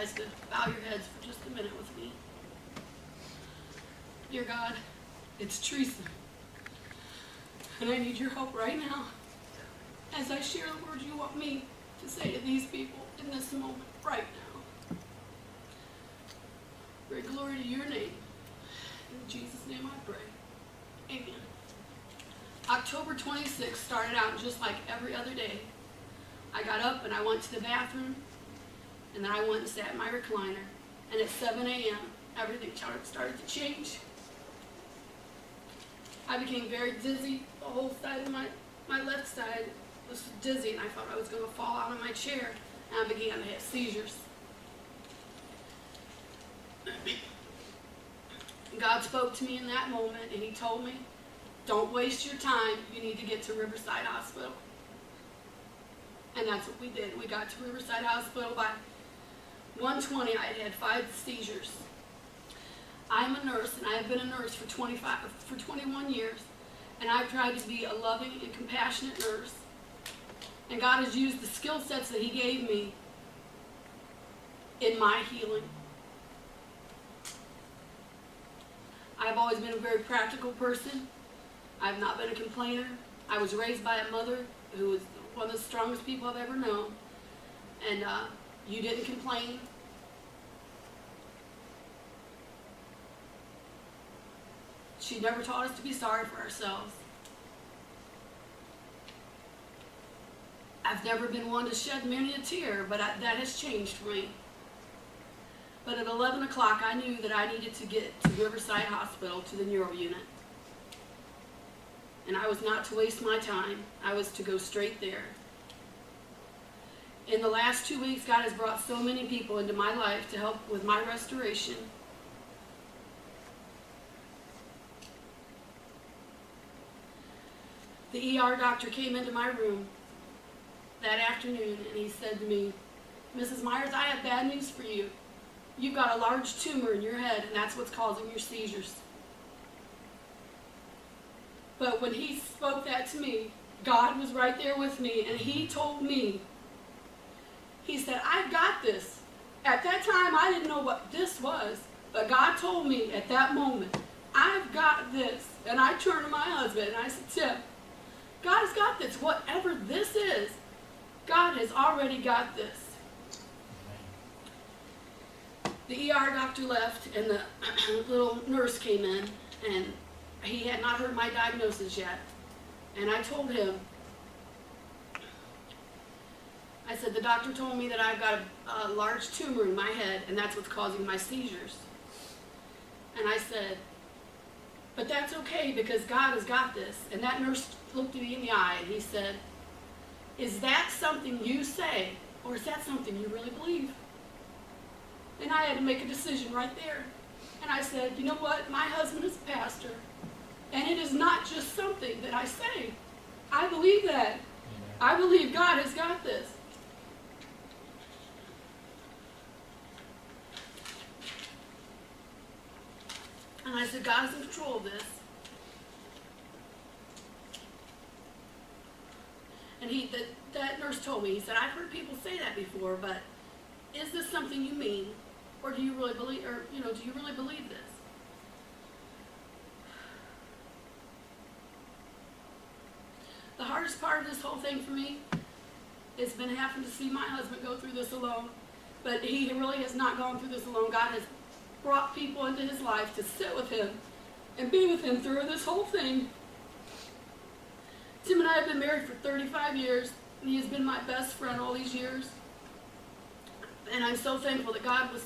guys to bow your heads for just a minute with me. Dear God, it's Teresa, and I need your help right now as I share the words you want me to say to these people in this moment right now. Bring glory to your name. In Jesus' name I pray. Amen. October 26th started out just like every other day. I got up and I went to the bathroom, and then I went and sat in my recliner. And at 7 a.m., everything started to change. I became very dizzy. The whole side of my left side was dizzy, and I thought I was going to fall out of my chair, and I began to have seizures. God spoke to me in that moment, and he told me, don't waste your time. You need to get to Riverside Hospital. And that's what we did. We got to Riverside Hospital by 1:20. I had 5 seizures. I'm a nurse, and I have been a nurse for 21 years, and I've tried to be a loving and compassionate nurse. And God has used the skill sets that he gave me in my healing. I've always been a very practical person. I've not been a complainer. I was raised by a mother who was one of the strongest people I've ever known. And you didn't complain. She never taught us to be sorry for ourselves. I've never been one to shed many a tear, but that has changed for me. But at 11 o'clock, I knew that I needed to get to Riverside Hospital to the neuro unit. And I was not to waste my time. I was to go straight there. In the last 2 weeks, God has brought so many people into my life to help with my restoration. The ER doctor came into my room that afternoon, and he said to me, Mrs. Myers, I have bad news for you. You've got a large tumor in your head, and that's what's causing your seizures. But when he spoke that to me, God was right there with me, and he told me, he said, I've got this. At that time, I didn't know what this was, but God told me at that moment, I've got this. And I turned to my husband, and I said, Tim, God has got this. Whatever this is, God has already got this. The ER doctor left, and the little nurse came in, and he had not heard my diagnosis yet. And I told him, I said, the doctor told me that I've got a large tumor in my head, and that's what's causing my seizures. And I said, but that's okay, because God has got this. And that nurse looked at me in the eye, and he said, is that something you say, or is that something you really believe? And I had to make a decision right there. And I said, you know what? My husband is a pastor. And it is not just something that I say. I believe that. I believe God has got this. And I said, God is in control of this. And that nurse told me, he said, I've heard people say that before, but is this something you mean? Or do you really believe, do you really believe this? The hardest part of this whole thing for me has been having to see my husband go through this alone. But he really has not gone through this alone. God has brought people into his life to sit with him and be with him through this whole thing. Tim and I have been married for 35 years, and he has been my best friend all these years. And I'm so thankful that God was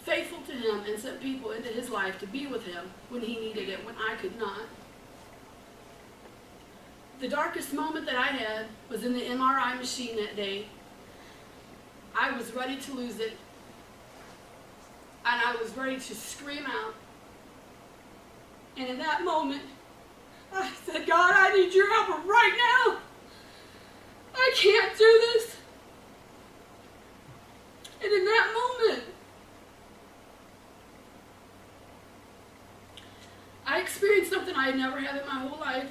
faithful to him and sent people into his life to be with him when he needed it, when I could not. The darkest moment that I had was in the MRI machine that day. I was ready to lose it, and I was ready to scream out. And in that moment, I said, God, I need your help right now. I can't do this. And in that moment, I experienced something I had never had in my whole life.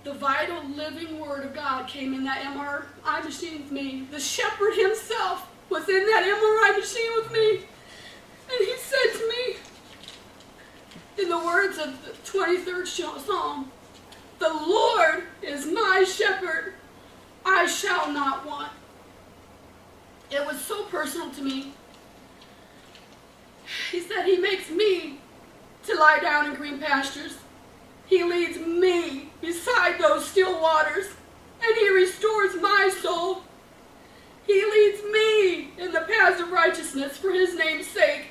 the vital living word of God came in that MRI machine with me. The shepherd himself was in that MRI machine with me. And he said to me, in the words of the 23rd Psalm, "The Lord is my shepherd, I shall not want." It was so personal to me. He said, he makes me to lie down in green pastures. He leads me beside those still waters, and he restores my soul. He leads me in the paths of righteousness for his name's sake.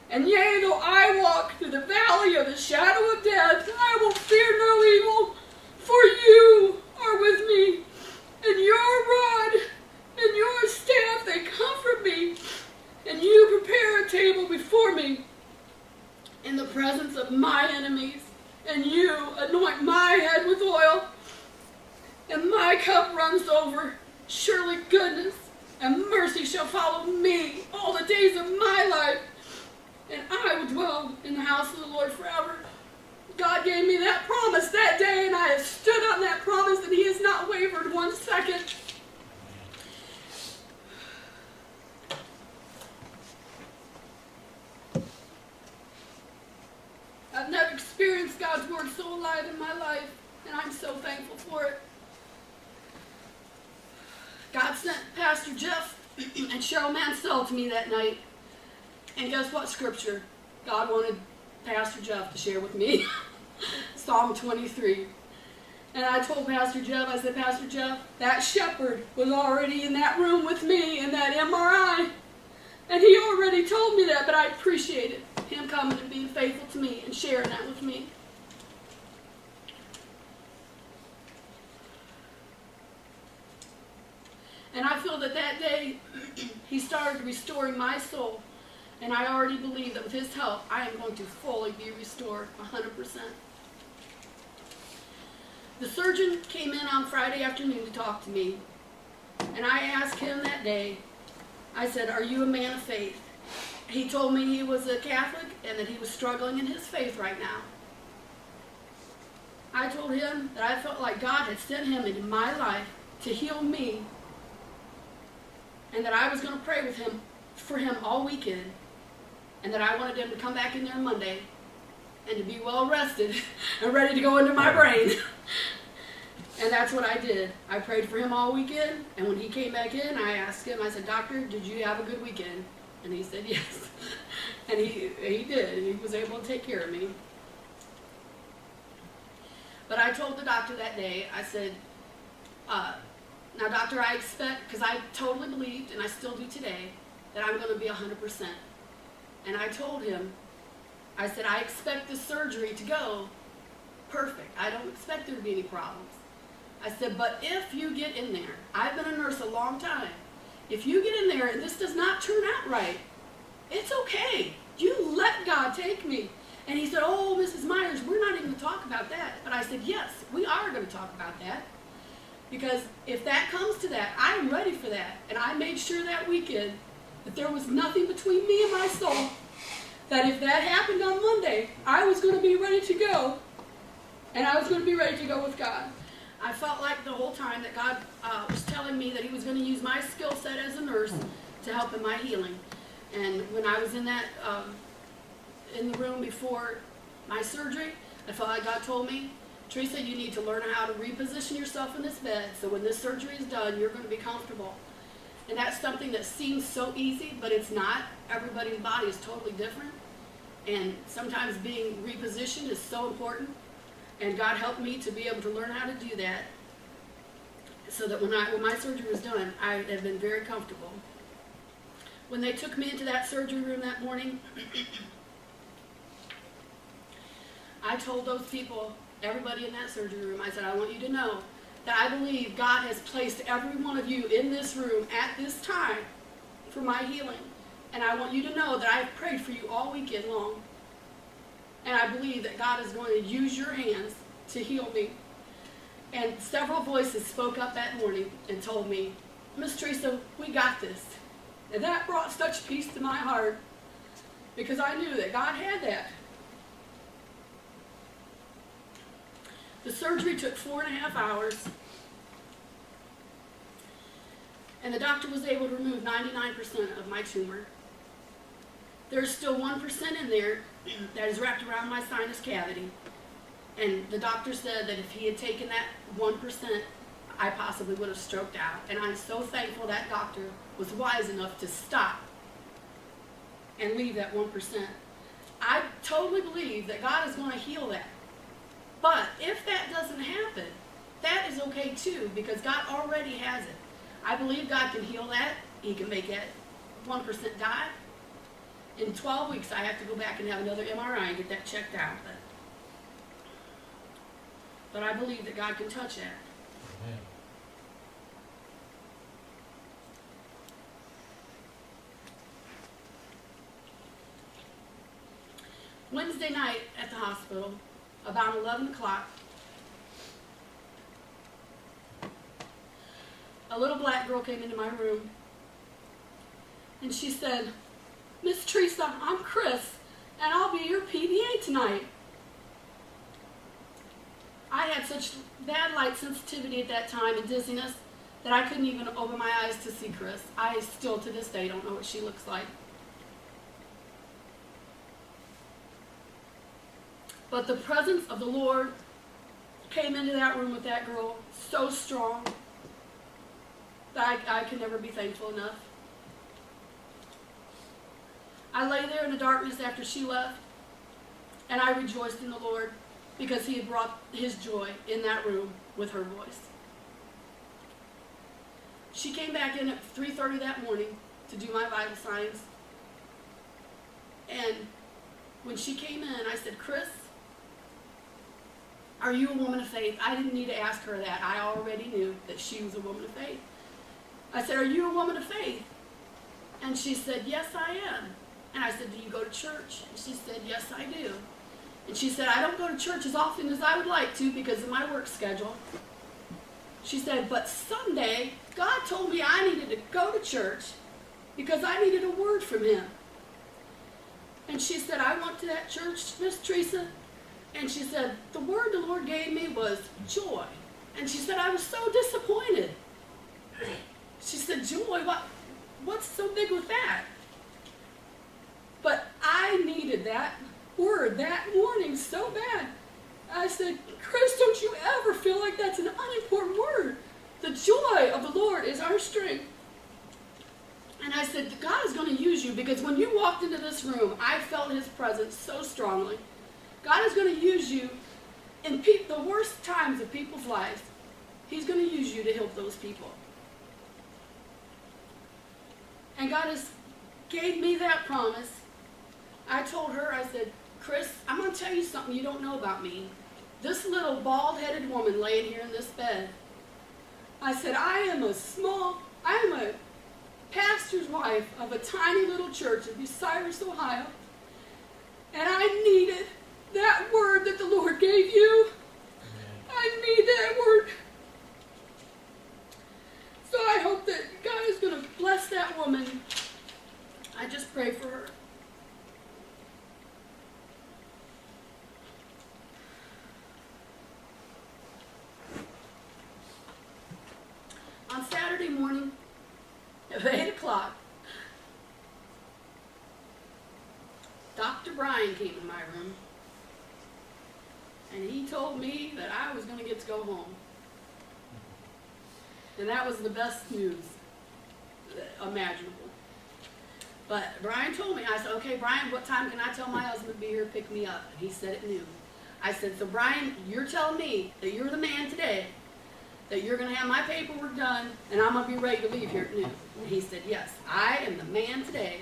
And yea, though I walk through the valley of the shadow of death, I will fear no evil, for you are with me, and your rod and your staff, they comfort me, and you prepare a table before me in the presence of my enemies, and you anoint my head with oil, and my cup runs over. Surely goodness and mercy shall follow me all the days of my life, and I will dwell in the house of the Lord forever. God gave me that promise that day, and I have stood on that promise, and he has not wavered 1 second. I've never experienced God's word so alive in my life, and I'm so thankful for it. God sent Pastor Jeff and Cheryl Mansell to me that night. And guess what scripture God wanted Pastor Jeff to share with me? Psalm 23. And I told Pastor Jeff, I said, Pastor Jeff, that shepherd was already in that room with me in that MRI. And he already told me that, but I appreciated him coming and being faithful to me and sharing that with me. And I feel that that day, he started restoring my soul. And I already believe that with his help, I am going to fully be restored 100%. The surgeon came in on Friday afternoon to talk to me. And I asked him that day, I said, "Are you a man of faith?" He told me he was a Catholic and that he was struggling in his faith right now. I told him that I felt like God had sent him into my life to heal me, and that I was going to pray with him for him all weekend, and that I wanted him to come back in there Monday and to be well rested and ready to go into my brain. And that's what I did. I prayed for him all weekend, and when he came back in, I asked him, I said, "Doctor, did you have a good weekend?" And he said yes. And he did, and he was able to take care of me. But I told the doctor that day, I said, now doctor, I expect, because I totally believed, and I still do today, that I'm going to be 100%. And I told him, I said, I expect the surgery to go perfect. I don't expect there to be any problems. I said, but if you get in there, I've been a nurse a long time, if you get in there and this does not turn out right, it's okay. You let God take me. And he said, "Oh, Mrs. Myers, we're not even going to talk about that." But I said, yes, we are going to talk about that. Because if that comes to that, I am ready for that. And I made sure that weekend that there was nothing between me and my soul. That if that happened on Monday, I was going to be ready to go. And I was going to be ready to go with God. I felt like the whole time that God was telling me that he was going to use my skill set as a nurse to help in my healing. And when I was in that, in the room before my surgery, I felt like God told me, "Teresa, you need to learn how to reposition yourself in this bed so when this surgery is done, you're going to be comfortable." And that's something that seems so easy, but it's not. Everybody's body is totally different. And sometimes being repositioned is so important. And God helped me to be able to learn how to do that so that when my surgery was done, I have been very comfortable. When they took me into that surgery room that morning, I told those people, everybody in that surgery room, I said, "I want you to know that I believe God has placed every one of you in this room at this time for my healing. And I want you to know that I've prayed for you all weekend long. And I believe that God is going to use your hands to heal me." And several voices spoke up that morning and told me, "Miss Teresa, we got this." And that brought such peace to my heart because I knew that God had that. The surgery took 4.5 hours. And the doctor was able to remove 99% of my tumor. There's still 1% in there that is wrapped around my sinus cavity. And the doctor said that if he had taken that 1%, I possibly would have stroked out. And I'm so thankful that doctor was wise enough to stop and leave that 1%. I totally believe that God is going to heal that. But if that doesn't happen, that is okay too, because God already has it. I believe God can heal that. He can make that 1% die. In 12 weeks, I have to go back and have another MRI and get that checked out. But I believe that God can touch that. Amen. Wednesday night at the hospital, about 11 o'clock, a little black girl came into my room, and she said, "Miss Teresa, I'm Chris, and I'll be your PDA tonight." I had such bad light sensitivity at that time and dizziness that I couldn't even open my eyes to see Chris. I still to this day don't know what she looks like. But the presence of the Lord came into that room with that girl so strong that I can never be thankful enough. I lay there in the darkness after she left, and I rejoiced in the Lord because he had brought his joy in that room with her voice. She came back in at 3:30 that morning to do my vital signs. And when she came in, I said, "Chris, are you a woman of faith?" I didn't need to ask her that. I already knew that she was a woman of faith. I said, "Are you a woman of faith?" And she said, "Yes, I am." And I said, "Do you go to church?" And she said, "Yes, I do." And she said, "I don't go to church as often as I would like to because of my work schedule." She said, "But Sunday, God told me I needed to go to church because I needed a word from him." And she said, "I went to that church, Miss Teresa." And she said, "The word the Lord gave me was joy." And she said, "I was so disappointed." She said, "Joy? What's so big with that?" But I needed that word that morning so bad. I said, "Chris, don't you ever feel like that's an unimportant word. The joy of the Lord is our strength." And I said, "God is going to use you because when you walked into this room, I felt his presence so strongly. God is going to use you in the worst times of people's lives. He's going to use you to help those people." And God has gave me that promise. I told her, I said, "Chris, I'm going to tell you something you don't know about me. This little bald-headed woman laying here in this bed," I said, I am a pastor's wife of a tiny little church in Bucyrus, Ohio, and I needed that word that the Lord gave you. I need that word. So I hope that God is going to bless that woman. I just pray for her. On Saturday morning at 8 o'clock, Dr. Brian came in my room, and he told me that I was going to get to go home. And that was the best news imaginable. But Brian told me, I said, "Okay, Brian, what time can I tell my husband to be here to pick me up?" And he said at noon. I said, "So Brian, you're telling me that you're the man today, that you're going to have my paperwork done, and I'm going to be ready to leave here at noon?" And he said, "Yes, I am the man today,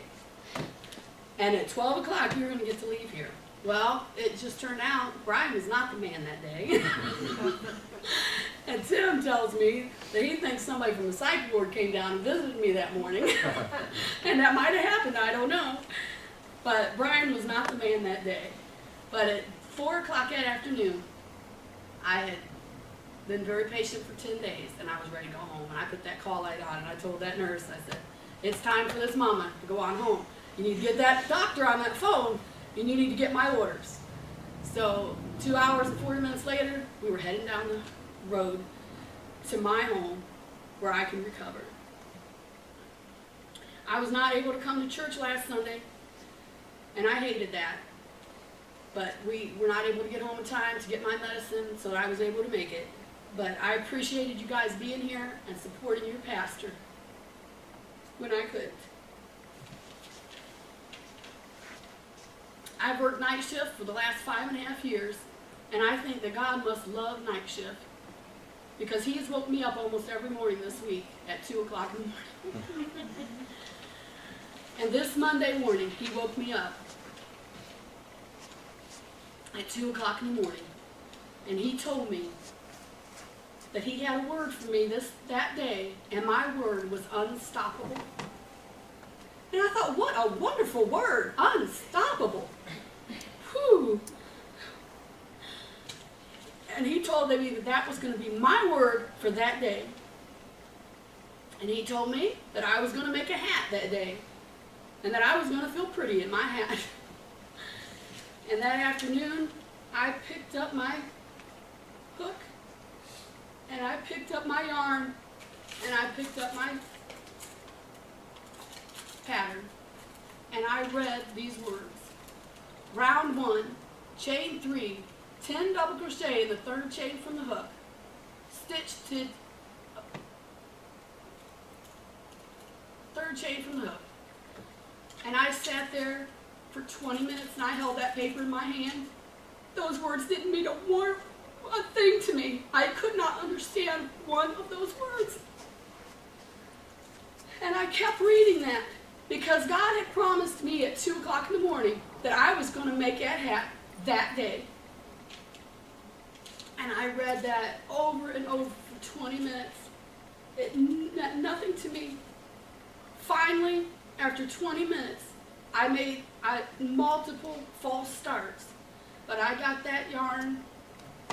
and at 12 o'clock you're going to get to leave here." Well, it just turned out Brian was not the man that day. And Tim tells me that he thinks somebody from the psych ward came down and visited me that morning. And that might have happened, I don't know. But Brian was not the man that day. But at 4 o'clock that afternoon, I had been very patient for 10 days, and I was ready to go home. And I put that call light on, and I told that nurse, I said, "It's time for this mama to go on home. You need to get that doctor on that phone, and you need to get my orders." So 2 hours and 40 minutes later, we were heading down the road to my home where I can recover. I was not able to come to church last Sunday, and I hated that. But we were not able to get home in time to get my medicine, so I was able to make it. But I appreciated you guys being here and supporting your pastor when I couldn't. I've worked night shift for the last 5.5 years, and I think that God must love night shift, because He's woke me up almost every morning this week at 2 o'clock in the morning. And this Monday morning, He woke me up at 2 o'clock in the morning, and He told me that He had a word for me that day, and my word was unstoppable. And I thought, what a wonderful word, unstoppable. Whew. And He told me that that was going to be my word for that day. And He told me that I was going to make a hat that day, and that I was going to feel pretty in my hat. And that afternoon, I picked up my hook, and I picked up my yarn, and I picked up my pattern, and I read these words. Round 1, chain 3, 10 double crochet in the 3rd chain from the hook, stitch to 3rd chain from the hook. And I sat there for 20 minutes, and I held that paper in my hand. Those words didn't mean a thing to me. I could not understand one of those words. And I kept reading that, because God had promised me at 2 o'clock in the morning that I was going to make that hat that day. And I read that over and over for 20 minutes. It meant nothing to me. Finally, after 20 minutes, I made multiple false starts. But I got that yarn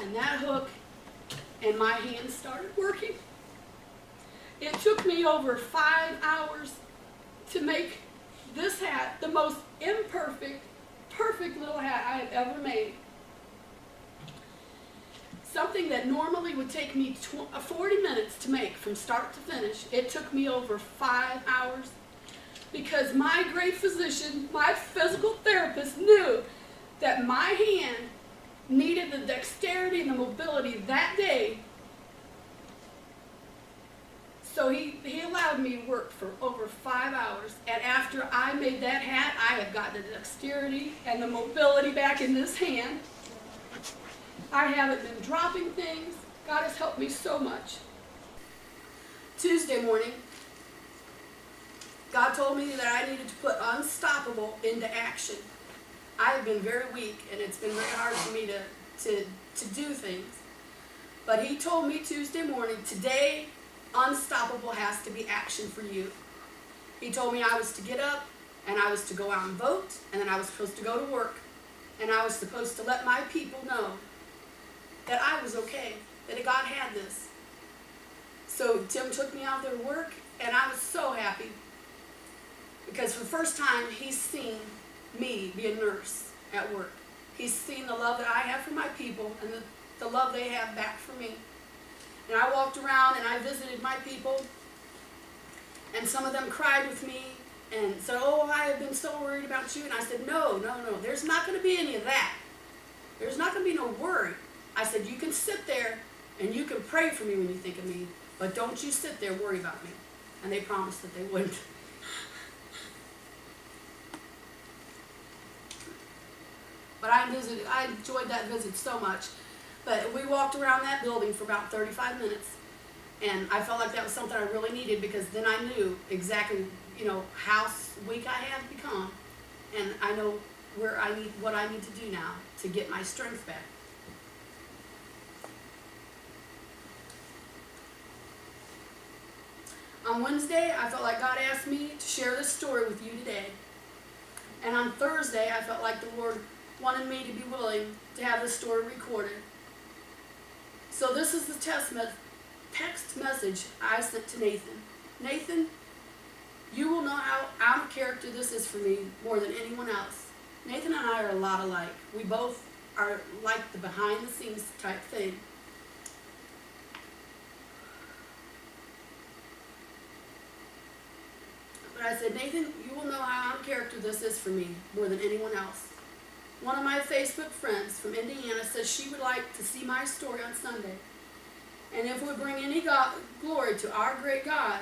and that hook, and my hands started working. It took me over 5 hours to make this hat the most imperfect, perfect little hat I have ever made. Something that normally would take me 40 minutes to make from start to finish, it took me over 5 hours, because my great physician, my physical therapist, knew that my hand needed the dexterity and the mobility that day. So he allowed me to work for over 5 hours. And after I made that hat, I have got the dexterity and the mobility back in this hand. I haven't been dropping things. God has helped me so much. Tuesday morning, God told me that I needed to put unstoppable into action. I have been very weak, and it's been very hard for me to do things. But He told me Tuesday morning, today, unstoppable has to be action for you. He told me I was to get up, and I was to go out and vote, and then I was supposed to go to work, and I was supposed to let my people know that I was okay, that God had this. So Tim took me out there to work, and I was so happy, because for the first time, he's seen me be a nurse at work. He's seen the love that I have for my people, and the love they have back for me. And I walked around and I visited my people, and some of them cried with me and said, oh, I have been so worried about you. And I said, no, there's not going to be any of that. There's not going to be no worry. I said, you can sit there and you can pray for me when you think of me, but don't you sit there worry about me. And they promised that they wouldn't. But I enjoyed that visit so much. But we walked around that building for about 35 minutes, and I felt like that was something I really needed, because then I knew exactly, how weak I have become, and I know what I need to do now to get my strength back. On Wednesday, I felt like God asked me to share this story with you today. And on Thursday, I felt like the Lord wanted me to be willing to have this story recorded. So this is the text message I sent to Nathan. Nathan, you will know how out of character this is for me more than anyone else. Nathan and I are a lot alike. We both are like the behind the scenes type thing. But I said, Nathan, you will know how out of character this is for me more than anyone else. One of my Facebook friends from Indiana says she would like to see my story on Sunday. And if it would bring any glory to our great God,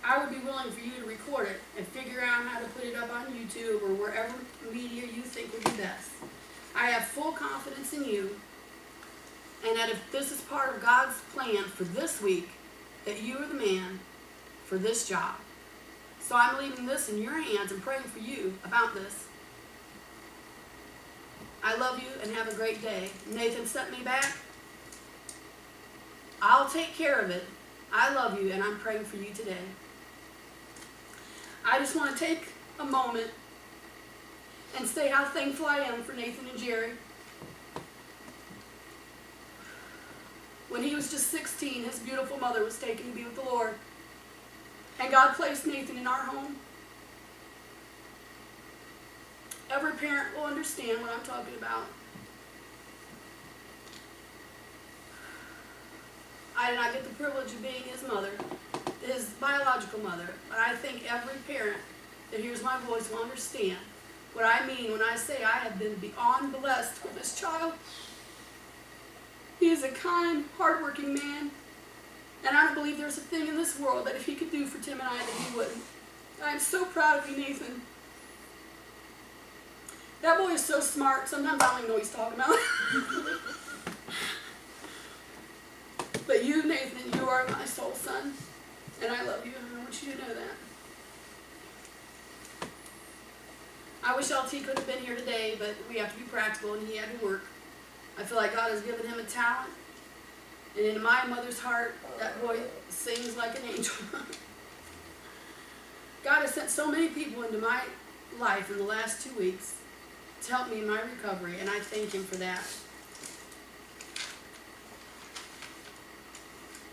I would be willing for you to record it and figure out how to put it up on YouTube or wherever media you think would be best. I have full confidence in you, and that if this is part of God's plan for this week, that you are the man for this job. So I'm leaving this in your hands and praying for you about this. I love you and have a great day. Nathan sent me back. I'll take care of it. I love you and I'm praying for you today. I just want to take a moment and say how thankful I am for Nathan and Jerry. When he was just 16, his beautiful mother was taken to be with the Lord. And God placed Nathan in our home. Every parent will understand what I'm talking about. I did not get the privilege of being his mother, his biological mother, but I think every parent that hears my voice will understand what I mean when I say I have been beyond blessed with this child. He is a kind, hardworking man, and I don't believe there's a thing in this world that if he could do for Tim and I that he wouldn't. I am so proud of you, Nathan. That boy is so smart, sometimes I don't even know what he's talking about. But you, Nathan, you are my soul son, and I love you, and I want you to know that. I wish LT could have been here today, but we have to be practical, and he had to work. I feel like God has given him a talent, and in my mother's heart, that boy sings like an angel. God has sent so many people into my life in the last 2 weeks to help me in my recovery, and I thank him for that.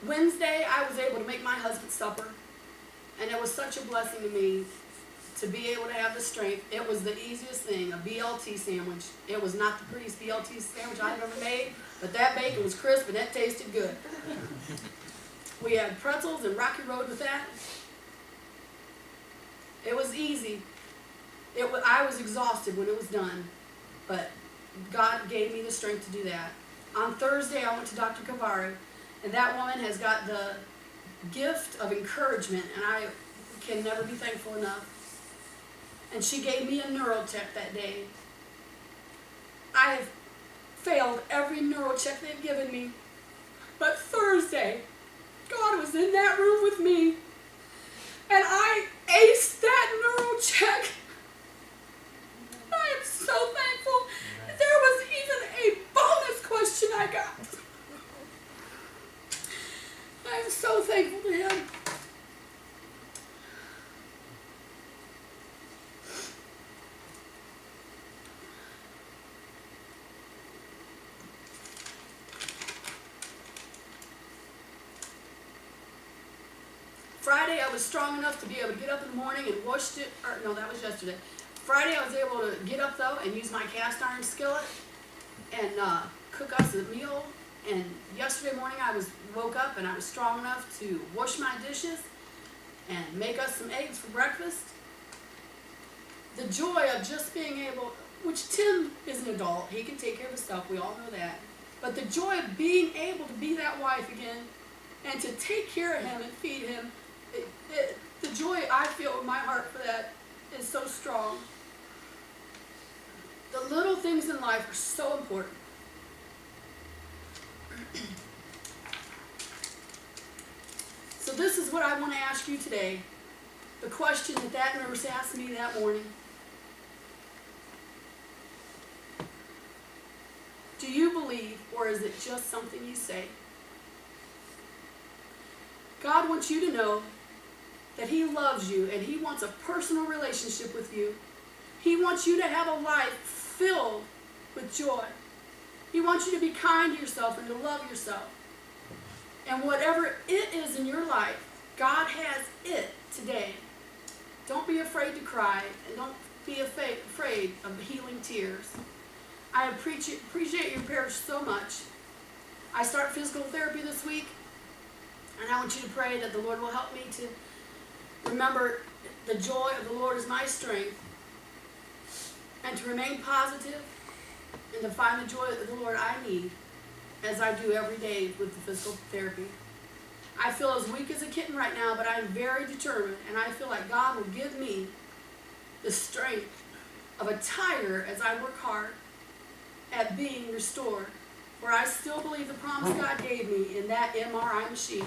Wednesday, I was able to make my husband supper, and it was such a blessing to me to be able to have the strength. It was the easiest thing, a BLT sandwich. It was not the prettiest BLT sandwich I've ever made, but that bacon was crisp and it tasted good. We had pretzels and Rocky Road with that. It was easy. I was exhausted when it was done, but God gave me the strength to do that. On Thursday, I went to Dr. Kavari, and that woman has got the gift of encouragement, and I can never be thankful enough. And she gave me a neural check that day. I have failed every neural check they've given me, but Thursday, God was in that room with me, and I aced that neural check. I am so thankful. There was even a bonus question I got. I am so thankful to him. Friday, I was strong enough to be able to get up in the morning and wash it. Or no, that was yesterday. Friday, I was able to get up though and use my cast iron skillet and cook us a meal. And yesterday morning, I woke up and I was strong enough to wash my dishes and make us some eggs for breakfast. The joy of just being able, which Tim is an adult, he can take care of himself, we all know that. But the joy of being able to be that wife again and to take care of him and feed him, the joy I feel in my heart for that is so strong. The little things in life are so important. So this is what I want to ask you today. The question that nurse asked me that morning. Do you believe, or is it just something you say? God wants you to know that He loves you and He wants a personal relationship with you. He wants you to have a life filled with joy. He wants you to be kind to yourself and to love yourself. And whatever it is in your life, God has it today. Don't be afraid to cry, and don't be afraid of healing tears. I appreciate your prayers so much. I start physical therapy this week, and I want you to pray that the Lord will help me to remember the joy of the Lord is my strength, and to remain positive, and to find the joy of the Lord I need, as I do every day with the physical therapy. I feel as weak as a kitten right now, but I'm very determined, and I feel like God will give me the strength of a tiger as I work hard at being restored. For I still believe the promise God gave me in that MRI machine.